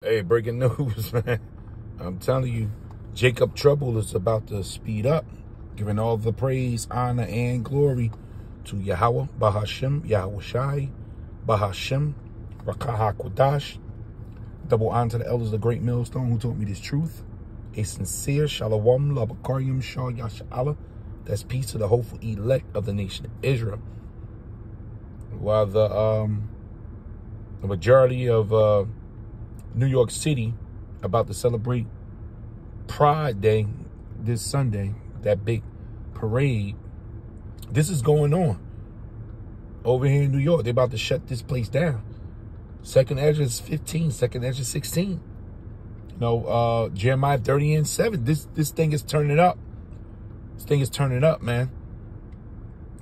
Hey, breaking news, man. I'm telling you, Jacob Trouble is about to speed up, giving all the praise, honor, and glory to Yahweh, Bahashem, Yahweh Shai, Bahashem, Rakah HaKodash. Double honor to the elders of the great millstone who taught me this truth. A sincere shalom, labakaryim, shah yasha'Allah. That's peace to the hopeful elect of the nation of Israel. While the majority of New York City about to celebrate Pride Day this Sunday, that big parade, this is going on over here in New York. They're about to shut this place down. Second Ezra is 15, Second Ezra 16. You know, Jeremiah 30 and 7. This thing is turning up. This thing is turning up, man.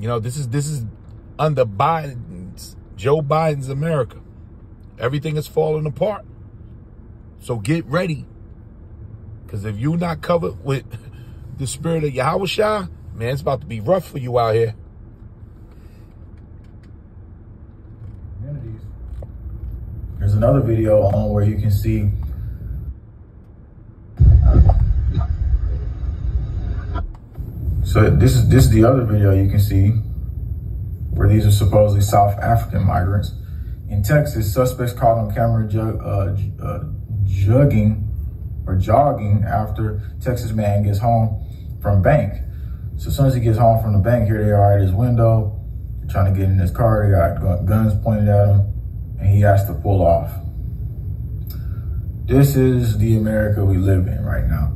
You know, this is under Joe Biden's America. Everything is falling apart. So get ready. Because if you're not covered with the spirit of Yahweh Shai, man, it's about to be rough for you out here. There's another video on where you can see this is the other video you can see where these are supposedly South African migrants. In Texas, suspects caught on camera jogging after Texas man gets home from bank. So as soon as he gets home from the bank, here they are at his window, trying to get in his car. They got guns pointed at him, and he has to pull off. This is the America we live in right now.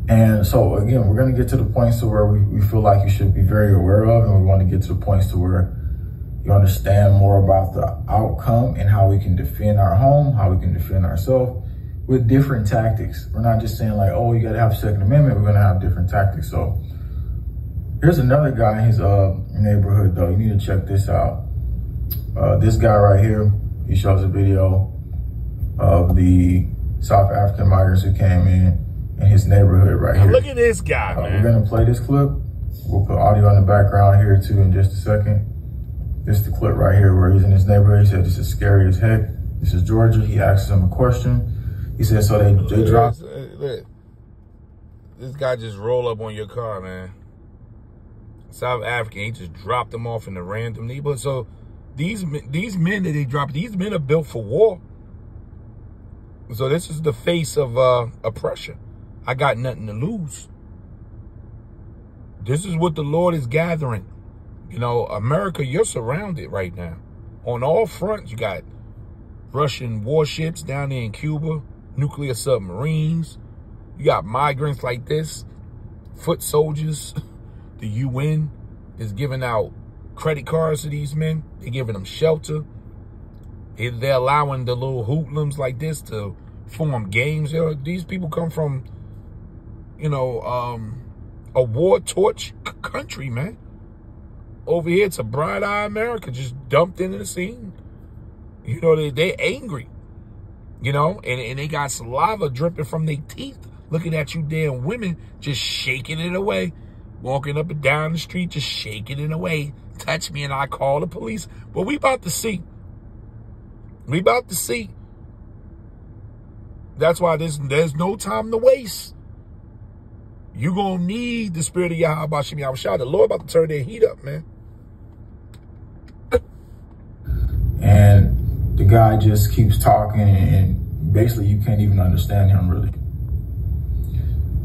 And so again, we're going to get to the points to where we feel like you should be very aware of, and we want to get to the points to where you understand more about the outcome and how we can defend our home, how we can defend ourselves with different tactics. We're not just saying like, oh, you got to have Second Amendment. We're going to have different tactics. So here's another guy in his neighborhood, though. You need to check this out. This guy right here, he shows a video of the South African migrants who came in his neighborhood right here. Look at this guy, man. We're going to play this clip. We'll put audio in the background here too in just a second. This is the clip right here where he's in his neighborhood. He said, this is scary as heck. This is Georgia. He asks him a question. He said, so they dropped. Look, this guy just rolled up on your car, man. South African, he just dropped them off in a random neighborhood. So these men that they dropped, these men are built for war. So this is the face of oppression. I got nothing to lose. This is what the Lord is gathering. You know, America, you're surrounded right now. On all fronts, you got Russian warships down there in Cuba, nuclear submarines. You got migrants like this, foot soldiers. The UN is giving out credit cards to these men. They're giving them shelter. They're allowing the little hoodlums like this to form gangs. These people come from, you know, a war-torch country, man. Over here, it's a bright-eyed America just dumped into the scene. You know, they're angry, you know, and they got saliva dripping from their teeth, looking at you damn women just shaking it away, walking up and down the street, just shaking it away. Touch me and I call the police. But we about to see. We about to see. That's why there's no time to waste. You're going to need the spirit of Yahweh Bashem Yahweh Shai. The Lord about to turn their heat up, man. And the guy just keeps talking, and basically you can't even understand him, really.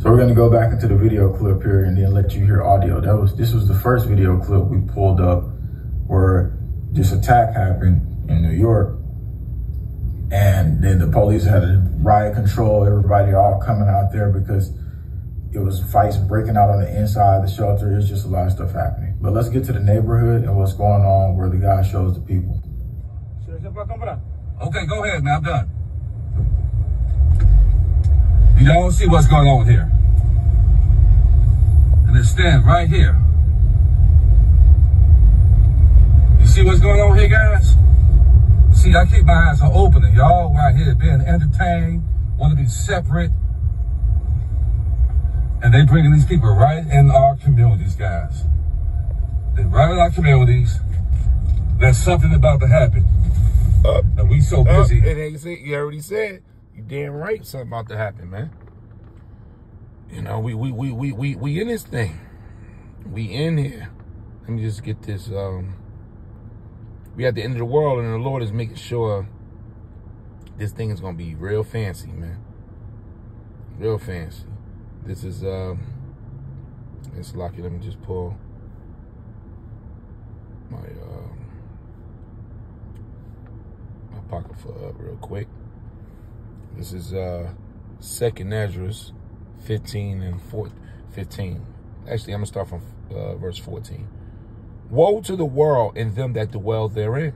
So we're going to go back into the video clip here and then let you hear audio. This was the first video clip we pulled up where this attack happened in New York. And then the police had a riot control, everybody all coming out there because it was fights breaking out on the inside of the shelter. It's just a lot of stuff happening. But let's get to the neighborhood and what's going on where the guy shows the people. Okay, go ahead, man. I'm done. You don't see what's going on here. And then stand right here. You see what's going on here, guys? See, I keep my eyes open, and y'all right here being entertained, want to be separate. And they bringing these people right in our communities, guys. They're right in our communities. There's something about to happen. And we so busy. And they say, you already said, you damn right something about to happen, man. You know, we in this thing. We in here. Let me just get this. We at the end of the world, and the Lord is making sure this thing is gonna be real fancy, man. Real fancy. This is let's lock it. Let me just pull my pocket foot up real quick. This is 2nd Ezra 15 and 15. Actually, I'm gonna start from verse 14. Woe to the world and them that dwell therein,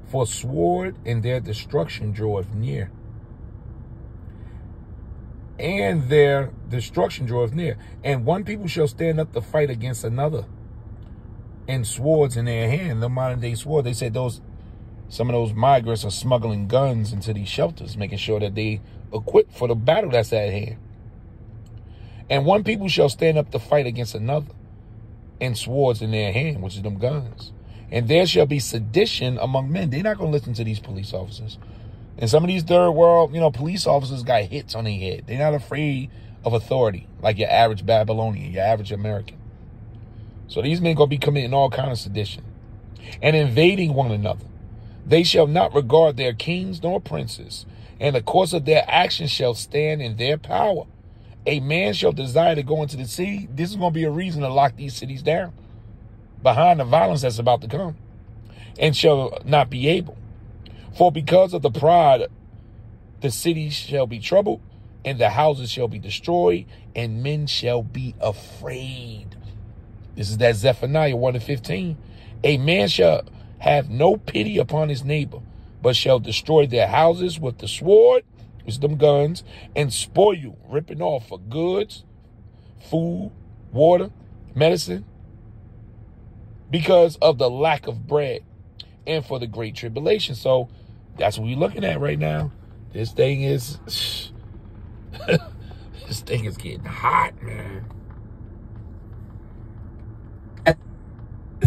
for sword and their destruction draweth near. And their destruction draweth near. And one people shall stand up to fight against another, and swords in their hand, the modern day sword. They said some of those migrants are smuggling guns into these shelters, making sure that they equipped for the battle that's at hand. And one people shall stand up to fight against another, and swords in their hand, which is them guns. And there shall be sedition among men. They're not going to listen to these police officers. And some of these third world, police officers got hits on their head. They're not afraid of authority, like your average Babylonian, your average American. So these men going to be committing all kinds of sedition and invading one another. They shall not regard their kings nor princes, and the course of their actions shall stand in their power. A man shall desire to go into the city. This is going to be a reason to lock these cities down behind the violence that's about to come, and shall not be able. For because of the pride, the cities shall be troubled, and the houses shall be destroyed, and men shall be afraid. This is that Zephaniah 1:15. A man shall have no pity upon his neighbor, but shall destroy their houses with the sword, which is them guns, and spoil you, ripping off for goods, food, water, medicine, because of the lack of bread and for the great tribulation. So that's what we're looking at right now. This thing is, this thing is getting hot, man.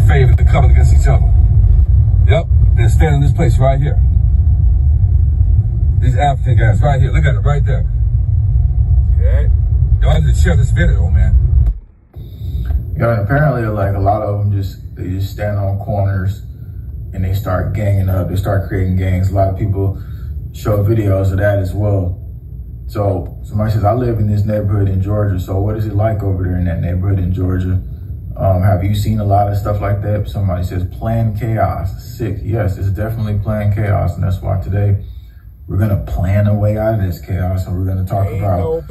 Favor to come against each other. Yep, they're standing in this place right here. These African guys right here. Look at it right there. Okay. Y'all need to share this video, man. Yeah, and apparently, like, a lot of them they just stand on corners and they start ganging up. They start creating gangs. A lot of people show videos of that as well. So somebody says, I live in this neighborhood in Georgia. So what is it like over there in that neighborhood in Georgia? Have you seen a lot of stuff like that? Somebody says planned chaos. Sick. Yes, it's definitely planned chaos. And that's why today we're going to plan a way out of this chaos. And we're going to talk about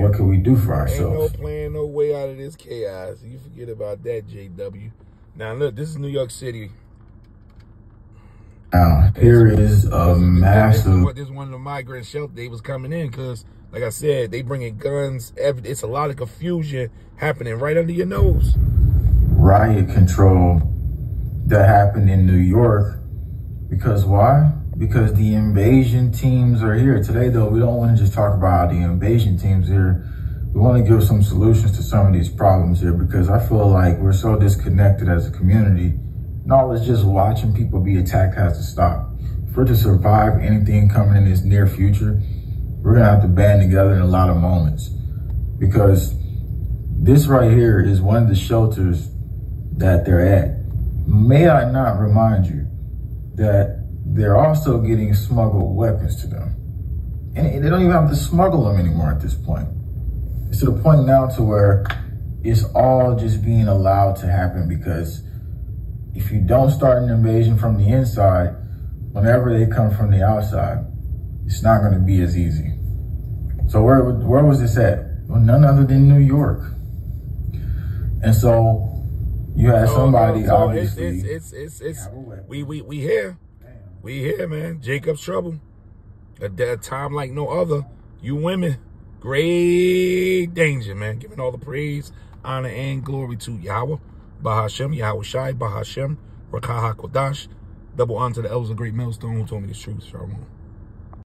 what can we do for ourselves. Ain't no plan, no way out of this chaos. You forget about that, JW. Now, look, this is New York City. Now, here is a massive... This is one of the migrant shelters. They was coming in because, like I said, they bringing guns. It's a lot of confusion happening right under your nose. Riot control that happened in New York. Because why? Because the invasion teams are here. Today, though, we don't want to just talk about the invasion teams here. We want to give some solutions to some of these problems here, because I feel like we're so disconnected as a community. No, it's just watching people be attacked has to stop. For it to survive anything coming in this near future, we're going to have to band together in a lot of moments. Because this right here is one of the shelters that they're at. May I not remind you that they're also getting smuggled weapons to them. And they don't even have to smuggle them anymore at this point. It's to the point now to where it's all just being allowed to happen, because if you don't start an invasion from the inside, whenever they come from the outside, it's not going to be as easy. So where was this at? Well, none other than New York. And so you had somebody obviously. We here. We here, man. Jacob's trouble. At that time like no other. You women, great danger, man. Giving all the praise, honor, and glory to Yahweh, Bahashem, Yahweh Shai, Bahashem, Rakah HaKodash. Double honor to the elders of Great Millstone who told me this truth. Shalom.